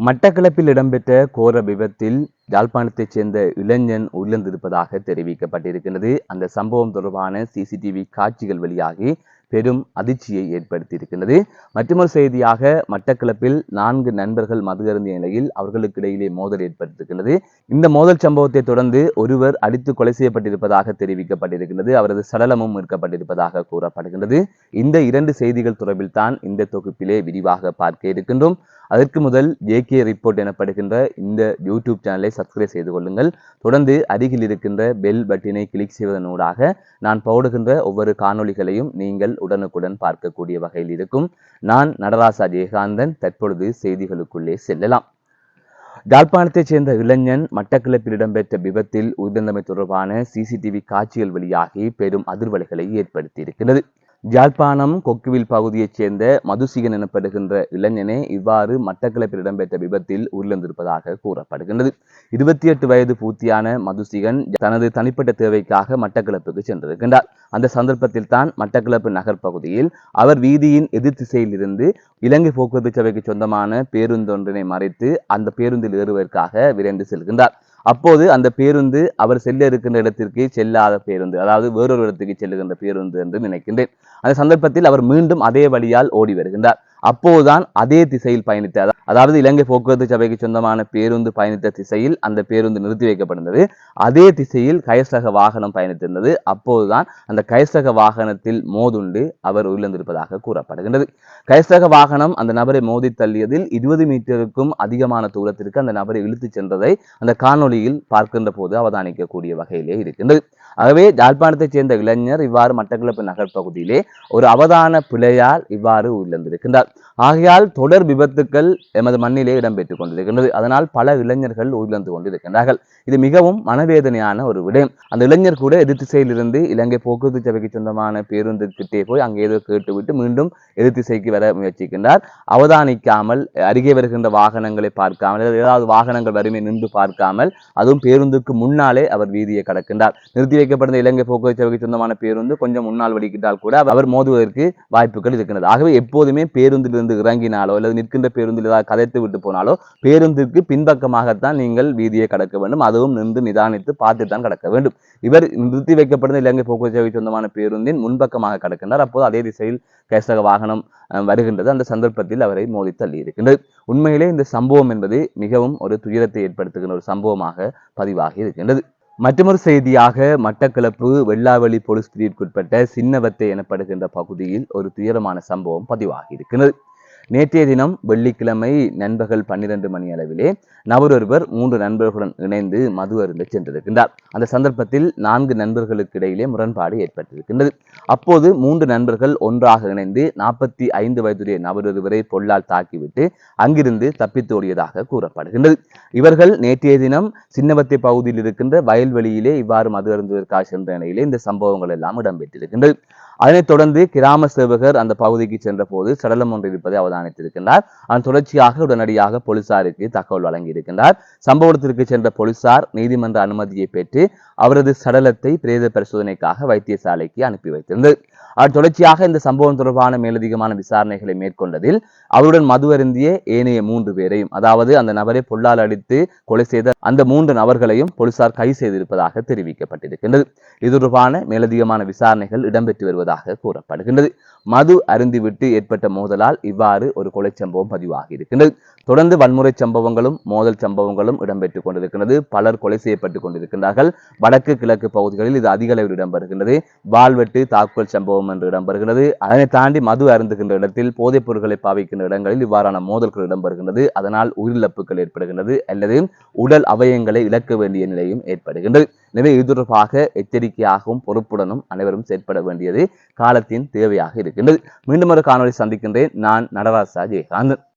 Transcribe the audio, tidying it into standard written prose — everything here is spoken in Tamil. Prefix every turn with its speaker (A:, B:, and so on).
A: மட்டக்களப்பில் இடம்பெற்ற கோர விபத்தில் யாழ்ப்பாணத்தைச் சேர்ந்த இளைஞன் உயிரிழந்திருப்பதாக தெரிவிக்கப்பட்டிருக்கிறது. அந்த சம்பவம் தொடர்பான சிசிடிவி காட்சிகள் வெளியாகி பெரும் அதிர்ச்சியை ஏற்படுத்தியிருக்கிறது. மற்றொரு செய்தியாக, மட்டக்களப்பில் 4 நண்பர்கள் மது அருந்திய நிலையில் அவர்களுக்கு இடையிலே மோதல் ஏற்பட்டிருக்கிறது. இந்த மோதல் சம்பவத்தை தொடர்ந்து ஒருவர் அடித்து கொலை செய்யப்பட்டிருப்பதாக தெரிவிக்கப்பட்டிருக்கிறது. அவரது சடலமும் மீட்கப்பட்டிருப்பதாக கூறப்படுகின்றது. இந்த 2 செய்திகள் தொடர்பில் தான் இந்த தொகுப்பிலே விரிவாக பார்க்க இருக்கின்றோம். அதற்கு முதல் ஜேகே ரிப்போர்ட் எனப்படுகின்ற இந்த யூடியூப் சேனலை சப்ஸ்கிரைப் செய்து கொள்ளுங்கள். தொடர்ந்து அருகில் இருக்கின்ற பெல் பட்டினை கிளிக் செய்வதனூடாக நான் போடுகின்ற ஒவ்வொரு காணொளிகளையும் நீங்கள் உடனுக்குடன் பார்க்கக்கூடிய வகையில் இருக்கும். நான் நடராசா ஜெயகாந்தன். தற்பொழுது செய்திகளுக்குள்ளே செல்லலாம். யாழ்ப்பாணத்தைச் சேர்ந்த இளைஞன் மட்டக்களப்பில் இடம்பெற்ற விபத்தில் உயிரிழந்தமை தொடர்பான சிசிடிவி காட்சிகள் வெளியாகி பெரும் அதிர்வலைகளை ஏற்படுத்தியிருக்கிறது. யாழ்ப்பாணம் கொக்குவில் பகுதியைச் சேர்ந்த மதுசிகன் எனப்படுகின்ற இளைஞனே இவ்வாறு மட்டக்களப்பில் இடம்பெற்ற விபத்தில் உயிரிழந்திருப்பதாக கூறப்படுகின்றது. 28 வயது பூர்த்தியான மதுசிகன் தனது தனிப்பட்ட தேவைக்காக மட்டக்களப்புக்கு சென்றிருக்கின்றார். அந்த சந்தர்ப்பத்தில் தான் மட்டக்களப்பு நகர் பகுதியில் அவர் வீதியின் எதிர் திசையில் இருந்து இலங்கை போக்குவரத்து சபைக்கு சொந்தமான பேருந்தொன்றினை மறைத்து அந்த பேருந்தில் ஏறுவதற்காக விரைந்து செல்கின்றார். அப்போது அந்த பேருந்து அவர் செல்ல இருக்கின்ற இடத்திற்கு செல்லாத பேருந்து, அதாவது வேறொரு இடத்துக்கு செல்லுகின்ற பேருந்து என்று நினைக்கின்றேன். அந்த சந்தர்ப்பத்தில் அவர் மீண்டும் அதே வழியால் ஓடி வருகின்றார். அப்போதுதான் அதே திசையில் பயணித்த, அதாவது இலங்கை போக்குவரத்து சபைக்கு சொந்தமான பேருந்து பயணித்த திசையில் அந்த பேருந்து நிறுத்தி வைக்கப்பட்டிருந்தது. அதே திசையில் கயசக வாகனம் பயணித்திருந்தது. அப்போதுதான் அந்த கயசக வாகனத்தில் மோதுண்டு அவர் உயிரிழந்திருப்பதாக கூறப்படுகின்றது. கயசக வாகனம் அந்த நபரை மோதி தள்ளியதில் 20 மீட்டருக்கும் அதிகமான தூரத்திற்கு அந்த நபரை இழுத்துச் சென்றதை அந்த காணொலியில் பார்க்கின்ற போது அவதானிக்கக்கூடிய வகையிலே இருக்கின்றது. ஆகவே யாழ்ப்பாணத்தைச் சேர்ந்த இளைஞர் இவ்வாறு மட்டக்களப்பு நகர் பகுதியிலே ஒரு அவதான பிழையால் இவ்வாறு உயிரிழந்திருக்கின்றார். ஆகையால் தொடர் விபத்துக்கள் எமது மண்ணிலே இடம்பெற்றுக் கொண்டிருக்கின்றது. அதனால் பல இளைஞர்கள் உயிரிழந்து கொண்டிருக்கின்றார்கள். இது மிகவும் மனவேதனையான ஒரு விடயம். அந்த இளைஞர் கூட எதிர் திசையில் இருந்து இலங்கை போக்குவரத்து சபைக்கு சொந்தமான பேருந்துக்கிட்டே போய் அங்கே ஏதோ கேட்டுவிட்டு மீண்டும் எதிர் திசைக்கு வர முயற்சிக்கின்றார். அவதானிக்காமல், அருகே வருகின்ற வாகனங்களை பார்க்காமல், ஏதாவது வாகனங்கள் வறுமை நின்று பார்க்காமல், அதுவும் பேருந்துக்கு முன்னாலே அவர் வீதியை கடக்கின்றார். நிறுத்தி வைக்கப்பட்ட இலங்கை போக்குவரத்து சபைக்கு சொந்தமான பேருந்து கொஞ்சம் முன்னால் வலிக்கிட்டால் கூட அவர் மோதுவதற்கு வாய்ப்புகள் இருக்கின்றது. ஆகவே எப்போதுமே பேருந்திலிருந்து இறங்கினாலோ அல்லது நிற்கின்ற பேருந்தில் ஏதாவது கதைத்து விட்டு போனாலோ பேருந்திற்கு பின்பக்கமாகத்தான் நீங்கள் வீதியை கடக்க வேண்டும். அதுவும் நின்று நிதானித்து பார்த்துத்தான் கடக்க வேண்டும். இவர் நிறுத்தி வைக்கப்பட்ட இலங்கை போக்குவரத்து சபைக்கு சொந்தமான பேருந்தின் முன்பக்கமாக கடக்கின்றார். அப்போது அதே திசையில் கயசக வாகனம் வருகின்றது. அந்த சந்தர்ப்பத்தில் அவரை மோதி தள்ளி இருக்கின்றது. உண்மையிலே இந்த சம்பவம் என்பது மிகவும் ஒரு துயரத்தை ஏற்படுத்துகின்ற ஒரு சம்பவமாக பதிவாகி இருக்கின்றது. மற்றொரு செய்தியாக, மட்டக்களப்பு வெள்ளாவளி போலீஸ் பிரிவிற்குட்பட்ட சின்னவத்தை எனப்படுகின்ற பகுதியில் ஒரு துயரமான சம்பவம் பதிவாகி இருக்கிறது. நேற்றைய தினம் வெள்ளிக்கிழமை நண்பகல் 12 மணி அளவிலே நபரொருவர் 3 நண்பர்களுடன் இணைந்து மது அருந்த சென்றிருக்கின்றார். அந்த சந்தர்ப்பத்தில் 4 நண்பர்களுக்கு இடையிலே முரண்பாடு ஏற்பட்டிருக்கின்றது. அப்போது 3 நண்பர்கள் ஒன்றாக இணைந்து 45 வயதுடைய நபரொருவரை பொல்லால் தாக்கிவிட்டு அங்கிருந்து தப்பித்து ஓடியதாக கூறப்படுகின்றது. இவர்கள் நேற்றைய தினம் சின்னவத்தை பகுதியில் இருக்கின்ற வயல்வெளியிலே இவ்வாறு மது அருந்துவதற்காக சென்ற நிலையிலே இந்த சம்பவங்கள் எல்லாம் இடம்பெற்றிருக்கின்றது. அதனைத் தொடர்ந்து கிராம சேவகர் அந்த பகுதிக்கு சென்ற போது சடலம் ஒன்று இருப்பதை அவதானித்திருக்கின்றார். அதன் தொடர்ச்சியாக உடனடியாக போலீசாருக்கு தகவல் வழங்கியிருக்கின்றார். சம்பவத்திற்கு சென்ற போலீசார் நீதிமன்ற அனுமதியை பெற்று அவரது சடலத்தை பிரேத பரிசோதனைக்காக வைத்தியசாலைக்கு அனுப்பி வைத்திருந்தது. அதன் தொடர்ச்சியாக இந்த சம்பவம் தொடர்பான மேலதிகமான விசாரணைகளை மேற்கொண்டதில் அவருடன் மது அருந்திய ஏனைய 3 பேரையும், அதாவது அந்த நபரை பொல்லால் அடித்து கொலை செய்த அந்த 3 நபர்களையும் போலீசார் கைது செய்திருப்பதாக தெரிவிக்கப்பட்டிருக்கின்றது. இது தொடர்பான மேலதிகமான விசாரணைகள் இடம்பெற்று வருவதாக கூறப்படுகின்றது. மது அருந்திவிட்டு ஏற்பட்ட மோதலால் இவ்வாறு ஒரு கொலை சம்பவம் பதிவாகி இருக்கின்றது. தொடர்ந்து வன்முறை சம்பவங்களும் மோதல் சம்பவங்களும் இடம்பெற்றுக் கொண்டிருக்கிறது. பலர் கொலை செய்யப்பட்டுக் கொண்டிருக்கின்றார்கள். வடக்கு கிழக்கு பகுதிகளில் இது அதிக அளவில் இடம்பெறுகின்றது. வாள்வெட்டு தாக்குதல் சம்பவம் என்று இடம்பெறுகிறது. அதனை தாண்டி மது அருந்துகின்ற இடத்தில் போதைப் பொருட்களை பாவிக்கின்ற இடங்களில் இவ்வாறான மோதல்கள் இடம்பெறுகின்றது. அதனால் உயிரிழப்புகள் ஏற்படுகின்றது அல்லது உடல் அவயங்களை இழக்க வேண்டிய நிலையும் ஏற்படுகின்றது. எனவே இது தொடர்பாக எச்சரிக்கையாகவும் பொறுப்புடனும் அனைவரும் செயற்பட வேண்டியது காலத்தின் தேவையாக இருக்கின்றது. மீண்டும் ஒரு காணொலி சந்திக்கின்றேன். நான் நடராசா ஜெயகாந்தன்.